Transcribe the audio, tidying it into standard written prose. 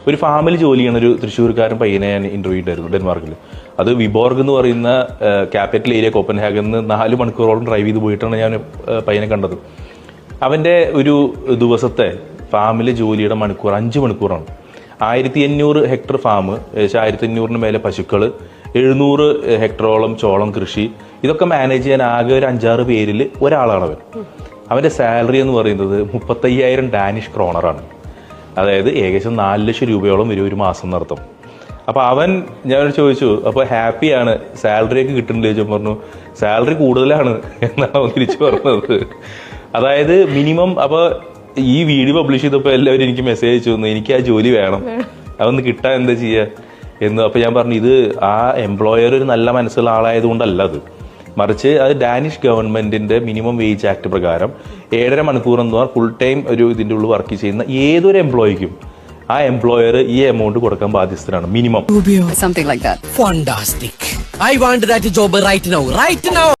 ഒരു ഫാമിൽ ജോലി ചെയ്യുന്ന ഒരു തൃശ്ശൂർക്കാരൻ പയ്യനെ ഞാൻ ഇന്റർവ്യൂ ചെയ്തായിരുന്നു ഡെൻമാർക്കിൽ. അത് വിബോർഗ് എന്ന് പറയുന്ന ക്യാപിറ്റൽ ഏരിയ കോപ്പൻഹാഗനിൽ നിന്ന് 4 മണിക്കൂറോളം ഡ്രൈവ് ചെയ്ത് പോയിട്ടാണ് ഞാൻ പയ്യനെ കണ്ടത്. അവൻ്റെ ഒരു ദിവസത്തെ ഫാമിലെ ജോലിയുടെ മണിക്കൂർ 5 മണിക്കൂറാണ്. 1500 ഹെക്ടർ ഫാം, ഏകദേശം 1500 മേലെ പശുക്കൾ, 700 ഹെക്ടറോളം ചോളം കൃഷി, ഇതൊക്കെ മാനേജ് ചെയ്യാൻ ആകെ ഒരു 5-6 പേരിൽ ഒരാളാണ് അവൻ. അവൻ്റെ സാലറി എന്ന് പറയുന്നത് 35,000 ഡാനിഷ് ക്രോണറാണ്. അതായത് ഏകദേശം 4 ലക്ഷം രൂപയോളം വരും ഒരു മാസം നടത്തും. അപ്പോൾ അവൻ, ഞാൻ ചോദിച്ചു അപ്പോൾ ഹാപ്പിയാണ്, സാലറി ഒക്കെ കിട്ടുന്നില്ല ചോദിച്ചു. പറഞ്ഞു സാലറി കൂടുതലാണ് എന്നാണ് അവൻ തിരിച്ചു പറഞ്ഞത്. അതായത് മിനിമം. അപ്പോൾ ഈ വീഡിയോ പബ്ലിഷ് ചെയ്തപ്പോൾ എല്ലാവരും എനിക്ക് മെസ്സേജ് അയച്ചു തന്നു, എനിക്ക് ആ ജോലി വേണം, അതൊന്ന് കിട്ടാൻ എന്താ ചെയ്യുക എന്ന്. അപ്പോൾ ഞാൻ പറഞ്ഞു ഇത് ആ എംപ്ലോയർ ഒരു നല്ല മനസ്സുള്ള ആളായതുകൊണ്ടല്ല അത്, മറിച്ച് അത് ഡാനിഷ് ഗവൺമെന്റിന്റെ മിനിമം വേജ് ആക്ട് പ്രകാരം 7.5 മണിക്കൂർ എന്ന് പറഞ്ഞാൽ ഫുൾ ടൈം ഒരു ഇതിൻ്റെ ഉള്ളിൽ വർക്ക് ചെയ്യുന്ന ഏതൊരു എംപ്ലോയിക്കും ആ എംപ്ലോയർ ഈ എമൗണ്ട് കൊടുക്കാൻ ബാധ്യസ്ഥനാണ് minimum. Something like that. Fantastic. I want that job right now.